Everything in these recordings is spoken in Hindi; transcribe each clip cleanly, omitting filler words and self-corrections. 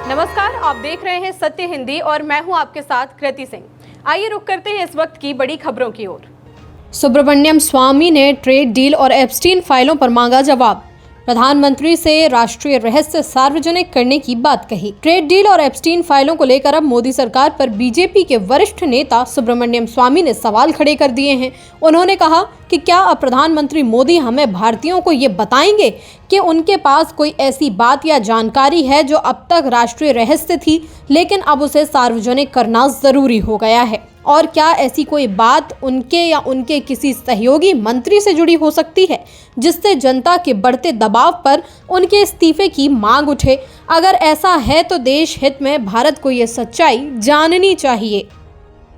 नमस्कार, आप देख रहे हैं सत्य हिंदी और मैं हूं आपके साथ कृति सिंह। आइए रुक करते हैं इस वक्त की बड़ी खबरों की ओर। सुब्रमण्यम स्वामी ने ट्रेड डील और एप्स्टीन फाइलों पर मांगा जवाब। प्रधानमंत्री से राष्ट्रीय रहस्य सार्वजनिक करने की बात कही। ट्रेड डील और एप्स्टीन फाइलों को लेकर अब मोदी सरकार पर बीजेपी के वरिष्ठ नेता सुब्रमण्यम स्वामी ने सवाल खड़े कर दिए हैं। उन्होंने कहा कि क्या अब प्रधानमंत्री मोदी हमें भारतीयों को ये बताएंगे कि उनके पास कोई ऐसी बात या जानकारी है जो अब तक राष्ट्रीय रहस्य थी, लेकिन अब उसे सार्वजनिक करना जरूरी हो गया है। और क्या ऐसी कोई बात उनके या उनके किसी सहयोगी मंत्री से जुड़ी हो सकती है जिससे जनता के बढ़ते दबाव पर उनके इस्तीफे की मांग उठे? अगर ऐसा है तो देश हित में भारत को ये सच्चाई जाननी चाहिए।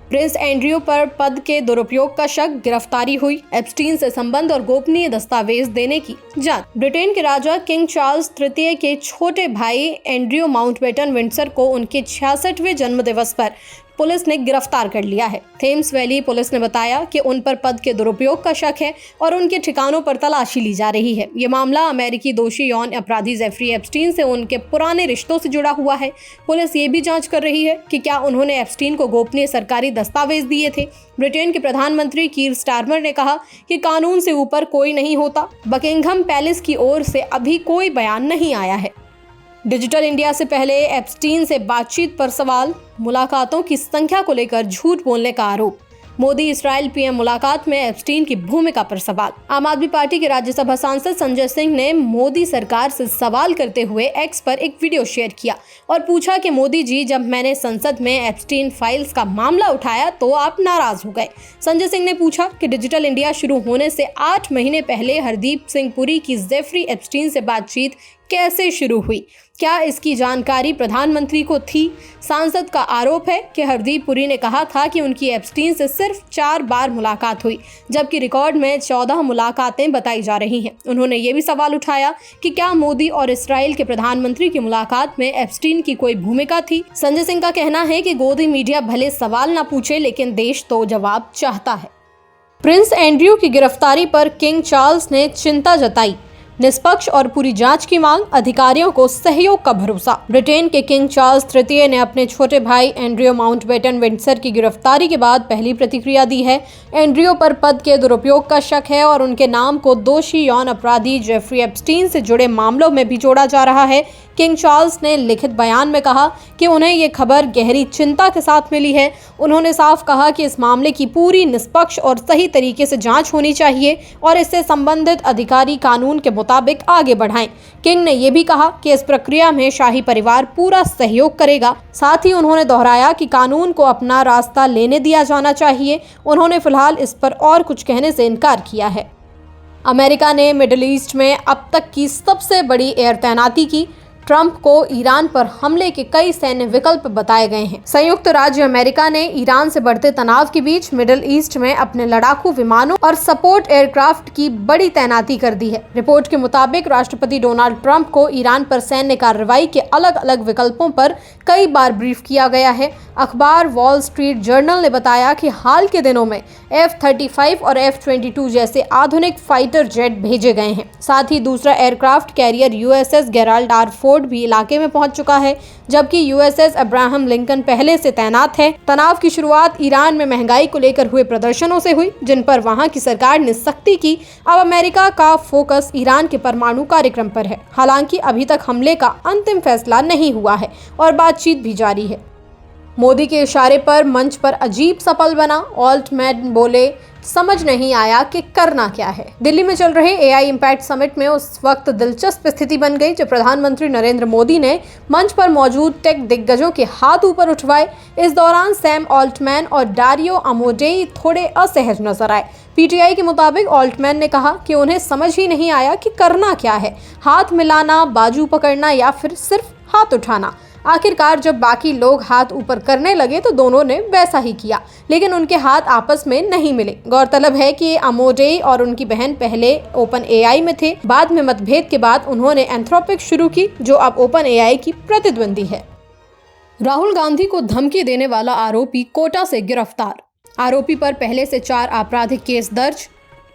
प्रिंस एंड्रयू पर पद के दुरुपयोग का शक, गिरफ्तारी हुई। एप्स्टीन से संबंध और गोपनीय दस्तावेज देने की जांच। ब्रिटेन के राजा किंग चार्ल्स तृतीय के छोटे भाई एंड्रयू माउंटबेटन विंडसर को उनके 66वें जन्मदिवस पर पुलिस ने गिरफ्तार कर लिया है। थेम्स वैली पुलिस ने बताया कि उन पर पद के दुरुपयोग का शक है और उनके ठिकानों पर तलाशी ली जा रही है। ये मामला अमेरिकी दोषी यौन अपराधी जेफरी एप्स्टीन से उनके पुराने रिश्तों से जुड़ा हुआ है। पुलिस ये भी जांच कर रही है कि क्या उन्होंने एप्स्टीन को गोपनीय सरकारी दस्तावेज दिए थे। ब्रिटेन के प्रधानमंत्री कीर स्टारमर ने कहा कि कानून से ऊपर कोई नहीं होता। बकिंघम पैलेस की ओर से अभी कोई बयान नहीं आया है। डिजिटल इंडिया से पहले एप्स्टीन से बातचीत पर सवाल, मुलाकातों की संख्या को लेकर झूठ बोलने का आरोप। मोदी इस्राइल पीएम मुलाकात में एप्स्टीन की भूमिका पर सवाल। आम आदमी पार्टी के राज्यसभा सांसद संजय सिंह ने मोदी सरकार से सवाल करते हुए एक्स पर एक वीडियो शेयर किया और पूछा कि मोदी जी, जब मैंने संसद में एप्स्टीन फाइल्स का मामला उठाया तो आप नाराज हो गए। संजय सिंह ने पूछा कि डिजिटल इंडिया शुरू होने से 8 महीने पहले हरदीप सिंह पुरी की जेफरी एप्स्टीन से बातचीत कैसे शुरू हुई? क्या इसकी जानकारी प्रधानमंत्री को थी? सांसद का आरोप है कि हरदीप पुरी ने कहा था कि उनकी एप्स्टीन से सिर्फ 4 बार मुलाकात हुई, जबकि रिकॉर्ड में 14 मुलाकातें बताई जा रही हैं। उन्होंने ये भी सवाल उठाया कि क्या मोदी और इस्राइल के प्रधानमंत्री की मुलाकात में एप्स्टीन की कोई भूमिका थी। संजय सिंह का कहना है कि गोदी मीडिया भले सवाल न पूछे, लेकिन देश तो जवाब चाहता है। प्रिंस एंड्रयू की गिरफ्तारी पर किंग चार्ल्स ने चिंता जताई। निष्पक्ष और पूरी जांच की मांग, अधिकारियों को सहयोग का भरोसा। ब्रिटेन के किंग चार्ल्स तृतीय ने अपने छोटे भाई एंड्रयू माउंटबेटन विंडसर की गिरफ्तारी के बाद पहली प्रतिक्रिया दी है। एंड्रयू पर पद के दुरुपयोग का शक है और उनके नाम को दोषी यौन अपराधी जेफरी एप्स्टीन से जुड़े मामलों में भी जोड़ा जा रहा है। किंग चार्ल्स ने लिखित बयान में कहा कि उन्हें ये खबर गहरी चिंता के साथ मिली है। उन्होंने साफ कहा कि इस मामले की पूरी निष्पक्ष और सही तरीके से जांच होनी चाहिए और इससे संबंधित अधिकारी कानून के मुताबिक आगे बढ़ाएं। किंग ने यह भी कहा कि इस प्रक्रिया में शाही परिवार पूरा सहयोग करेगा। साथ ही उन्होंने दोहराया कि कानून को अपना रास्ता लेने दिया जाना चाहिए। उन्होंने फिलहाल इस पर और कुछ कहने से इनकार किया है। अमेरिका ने मिडिल ईस्ट में अब तक की सबसे बड़ी एयर तैनाती की। ट्रंप को ईरान पर हमले के कई सैन्य विकल्प बताए गए हैं। संयुक्त राज्य अमेरिका ने ईरान से बढ़ते तनाव के बीच मिडिल ईस्ट में अपने लड़ाकू विमानों और सपोर्ट एयरक्राफ्ट की बड़ी तैनाती कर दी है। रिपोर्ट के मुताबिक राष्ट्रपति डोनाल्ड ट्रंप को ईरान पर सैन्य कार्रवाई के अलग अलग विकल्पों पर कई बार ब्रीफ किया गया है। अखबार वॉल स्ट्रीट जर्नल ने बताया कि हाल के दिनों में F-35 और F-22 जैसे आधुनिक फाइटर जेट भेजे गए हैं। साथ ही दूसरा aircraft carrier USS Gerald R Ford भी इलाके में पहुंच चुका है, जबकि USS अब्राहम लिंकन पहले से तैनात है। तनाव की शुरुआत ईरान में महंगाई को लेकर हुए प्रदर्शनों से हुई, जिन पर वहां की सरकार ने सख्ती की। अब अमेरिका का फोकस ईरान के परमाणु कार्यक्रम पर है। हालांकि अभी तक हमले का अंतिम फैसला नहीं हुआ है और बातचीत भी जारी है। मोदी के इशारे पर मंच पर अजीब सा पल बना। ऑल्टमैन बोले, समझ नहीं आया कि करना क्या है। दिल्ली में चल रहे AI इम्पैक्ट समिट में उस वक्त दिलचस्प स्थिति बन गई जब प्रधानमंत्री नरेंद्र मोदी ने मंच पर मौजूद टेक दिग्गजों के हाथ ऊपर उठवाए। इस दौरान सैम ऑल्टमैन और डारियो अमोडेई थोड़े असहज नजर आए। PTI के मुताबिक ऑल्टमैन ने कहा कि उन्हें समझ ही नहीं आया कि करना क्या है, हाथ मिलाना, बाजू पकड़ना या फिर सिर्फ हाथ उठाना। आखिरकार जब बाकी लोग हाथ ऊपर करने लगे तो दोनों ने वैसा ही किया, लेकिन उनके हाथ आपस में नहीं मिले। गौरतलब है कि अमोडेई और उनकी बहन पहले OpenAI में थे। बाद में मतभेद के बाद उन्होंने एंथ्रोपिक शुरू की, जो अब OpenAI की प्रतिद्वंदी है। राहुल गांधी को धमकी देने वाला आरोपी कोटा से गिरफ्तार। आरोपी पर पहले से 4 आपराधिक केस दर्ज।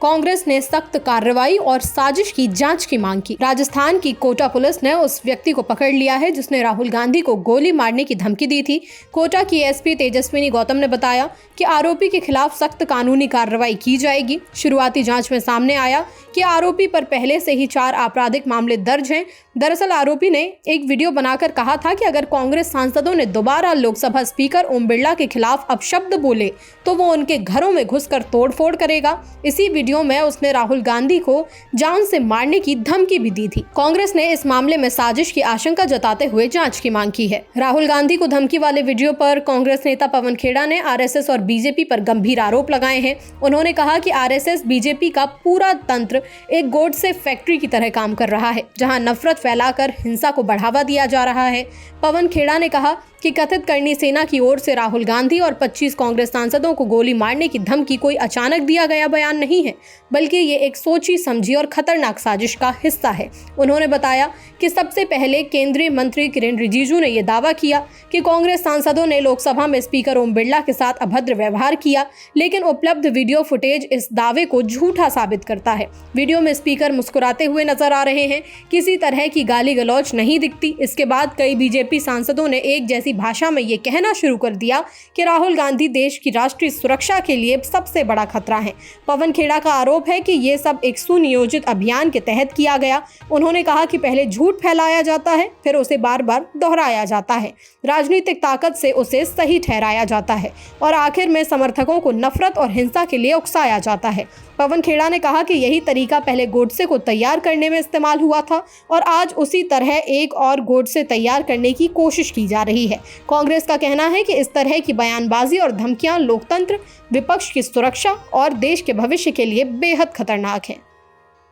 कांग्रेस ने सख्त कार्रवाई और साजिश की जांच की मांग की। राजस्थान की कोटा पुलिस ने उस व्यक्ति को पकड़ लिया है जिसने राहुल गांधी को गोली मारने की धमकी दी थी। कोटा की एसपी तेजस्विनी गौतम ने बताया कि आरोपी के खिलाफ सख्त कानूनी कार्रवाई की जाएगी। शुरुआती जांच में सामने आया कि आरोपी पर पहले से ही 4 आपराधिक मामले दर्ज हैं। दरअसल आरोपी ने एक वीडियो बनाकर कहा था कि अगर कांग्रेस सांसदों ने दोबारा लोकसभा स्पीकर ओम बिरला के खिलाफ अपशब्द बोले तो वो उनके घरों में घुसकर तोड़फोड़ करेगा। इसी वीडियो में उसने राहुल गांधी को जान से मारने की धमकी भी दी थी। कांग्रेस ने इस मामले में साजिश की आशंका जताते हुए जांच की मांग की है। राहुल गांधी को धमकी वाले वीडियो पर कांग्रेस नेता पवन खेड़ा ने आरएसएस और बीजेपी पर गंभीर आरोप लगाए हैं। उन्होंने कहा कि आरएसएस बीजेपी का पूरा तंत्र एक गोडसे फैक्ट्री की तरह काम कर रहा है, जहां नफरत फैलाकर हिंसा को बढ़ावा दिया जा रहा है। पवन खेड़ा ने कहा कि कथित करनी सेना की ओर से राहुल गांधी और 25 कांग्रेस सांसदों को गोली मारने की धमकी कोई अचानक दिया गया बयान नहीं है, बल्कि ये एक सोची समझी और खतरनाक साजिश का हिस्सा है। उन्होंने बताया कि सबसे पहले केंद्रीय मंत्री किरेन रिजिजू ने यह दावा किया कि कांग्रेस सांसदों ने लोकसभा में स्पीकर ओम बिरला के साथ अभद्र व्यवहार किया, लेकिन उपलब्ध वीडियो फुटेज इस दावे को झूठा साबित करता है। वीडियो में स्पीकर मुस्कुराते हुए नजर आ रहे हैं, किसी तरह की गाली गलौज नहीं दिखती। इसके बाद कई बीजेपी सांसदों ने एक जैसी भाषा में ये कहना शुरू कर दिया कि राहुल गांधी देश की राष्ट्रीय सुरक्षा के लिए सबसे बड़ा खतरा है। पवन खेड़ा का आरोप है कि ये सब एक सुनियोजित अभियान के तहत किया गया। उन्होंने कहा कि पहले झूठ फैलाया जाता है, फिर उसे बार बार दोहराया जाता है, राजनीतिक ताकत से उसे सही ठहराया जाता है और आखिर में समर्थकों को नफरत और हिंसा के लिए उकसाया जाता है। पवन खेड़ा ने कहा कि यही तरीका पहले गोडसे को तैयार करने में इस्तेमाल हुआ था और आज उसी तरह एक और गोडसे तैयार करने की कोशिश की जा रही है। कांग्रेस का कहना है कि इस तरह की बयानबाजी और धमकियां लोकतंत्र, विपक्ष की सुरक्षा और देश के भविष्य के लिए बेहद खतरनाक है।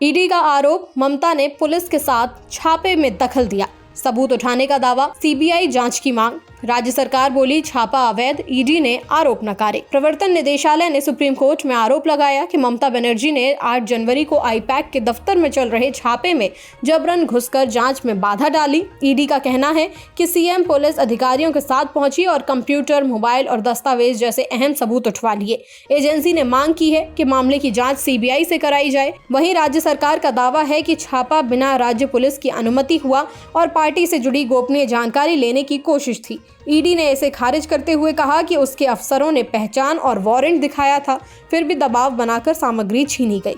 ईडी का आरोप, ममता ने पुलिस के साथ छापे में दखल दिया, सबूत उठाने का दावा, सीबीआई जांच की मांग। राज्य सरकार बोली छापा अवैध, ईडी ने आरोप नकारे। प्रवर्तन निदेशालय ने सुप्रीम कोर्ट में आरोप लगाया कि ममता बनर्जी ने 8 जनवरी को आईपैक के दफ्तर में चल रहे छापे में जबरन घुसकर जांच में बाधा डाली। ईडी का कहना है कि सीएम पुलिस अधिकारियों के साथ पहुंची और कंप्यूटर, मोबाइल और दस्तावेज जैसे अहम सबूत उठवा लिए। एजेंसी ने मांग की है कि मामले की जाँच सीबीआई से कराई जाए। वहीं राज्य सरकार का दावा है कि छापा बिना राज्य पुलिस की अनुमति हुआ और पार्टी से जुड़ी गोपनीय जानकारी लेने की कोशिश थी। ईडी ने इसे खारिज करते हुए कहा कि उसके अफसरों ने पहचान और वारंट दिखाया था, फिर भी दबाव बनाकर सामग्री छीनी गई।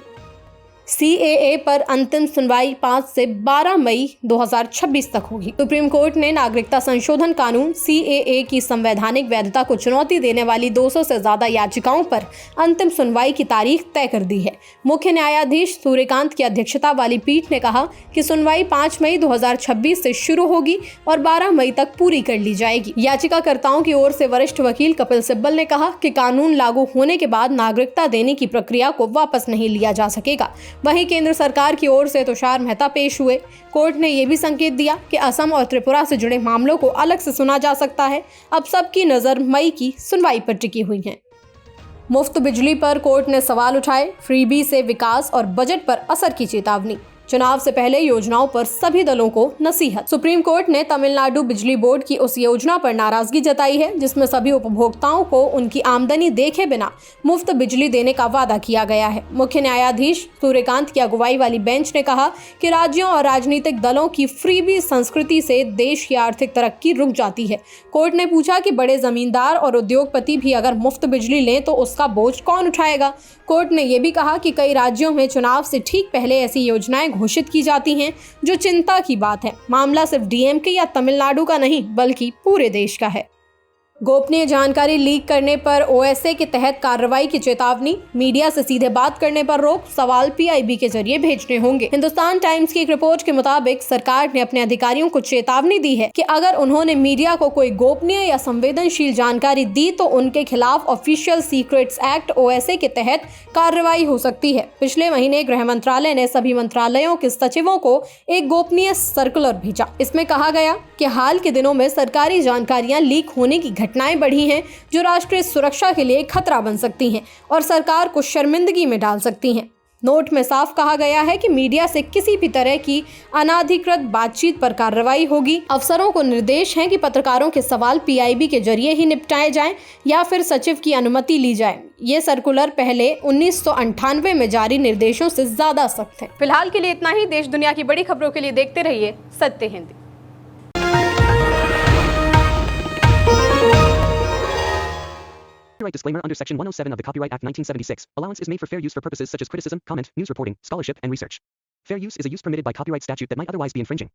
सीएए पर अंतिम सुनवाई 5 से 12 मई 2026 तक होगी। सुप्रीम कोर्ट ने नागरिकता संशोधन कानून सीएए की संवैधानिक वैधता को चुनौती देने वाली 200 से ज्यादा याचिकाओं पर अंतिम सुनवाई की तारीख तय कर दी है। मुख्य न्यायाधीश सूर्यकांत की अध्यक्षता वाली पीठ ने कहा कि सुनवाई 5 मई 2026 से शुरू होगी और 12 मई तक पूरी कर ली जाएगी। याचिकाकर्ताओं की ओर से वरिष्ठ वकील कपिल सिब्बल ने कहा कि कानून लागू होने के बाद नागरिकता देने की प्रक्रिया को वापस नहीं लिया जा सकेगा। वहीं केंद्र सरकार की ओर से तुषार मेहता पेश हुए। कोर्ट ने यह भी संकेत दिया कि असम और त्रिपुरा से जुड़े मामलों को अलग से सुना जा सकता है। अब सबकी नजर मई की सुनवाई पर टिकी हुई है। मुफ्त बिजली पर कोर्ट ने सवाल उठाए, फ्रीबी से विकास और बजट पर असर की चेतावनी। चुनाव से पहले योजनाओं पर सभी दलों को नसीहत। सुप्रीम कोर्ट ने तमिलनाडु बिजली बोर्ड की उस योजना पर नाराजगी जताई है जिसमें सभी उपभोक्ताओं को उनकी आमदनी देखे बिना मुफ्त बिजली देने का वादा किया गया है। मुख्य न्यायाधीश सूर्यकांत की अगुवाई वाली बेंच ने कहा कि राज्यों और राजनीतिक दलों की फ्रीबी संस्कृति से देश की आर्थिक तरक्की रुक जाती है। कोर्ट ने पूछा कि बड़े जमींदार और उद्योगपति भी अगर मुफ्त बिजली लें तो उसका बोझ कौन उठाएगा। कोर्ट ने यह भी कहा कि कई राज्यों में चुनाव से ठीक पहले ऐसी योजनाएं घोषित की जाती हैं, जो चिंता की बात है। मामला सिर्फ डीएमके या तमिलनाडु का नहीं बल्कि पूरे देश का है। गोपनीय जानकारी लीक करने पर ओएसए के तहत कार्रवाई की चेतावनी, मीडिया से सीधे बात करने पर रोक, सवाल पीआईबी के जरिए भेजने होंगे। हिंदुस्तान टाइम्स की एक रिपोर्ट के मुताबिक सरकार ने अपने अधिकारियों को चेतावनी दी है कि अगर उन्होंने मीडिया को कोई गोपनीय या संवेदनशील जानकारी दी तो उनके खिलाफ ऑफिशियल सीक्रेट्स एक्ट ओएसए के तहत कार्रवाई हो सकती है। पिछले महीने गृह मंत्रालय ने सभी मंत्रालयों के सचिवों को एक गोपनीय सर्कुलर भेजा। इसमें कहा गया कि हाल के दिनों में सरकारी जानकारियां लीक होने की घटनाएं बढ़ी हैं जो राष्ट्रीय सुरक्षा के लिए खतरा बन सकती हैं और सरकार को शर्मिंदगी में डाल सकती हैं। नोट में साफ कहा गया है कि मीडिया से किसी भी तरह की अनाधिकृत बातचीत पर कार्रवाई होगी। अफसरों को निर्देश है कि पत्रकारों के सवाल पीआईबी के जरिए ही निपटाए जाएं या फिर सचिव की अनुमति ली जाए। ये सर्कुलर पहले 1998 में जारी निर्देशों से ज्यादा सख्त है। फिलहाल के लिए इतना ही। देश दुनिया की बड़ी खबरों के लिए देखते रहिए सत्य Hindi. Copyright disclaimer under Section 107 of the Copyright Act 1976. Allowance is made for fair use for purposes such as criticism, comment, news reporting, scholarship, and research. Fair use is a use permitted by copyright statute that might otherwise be infringing.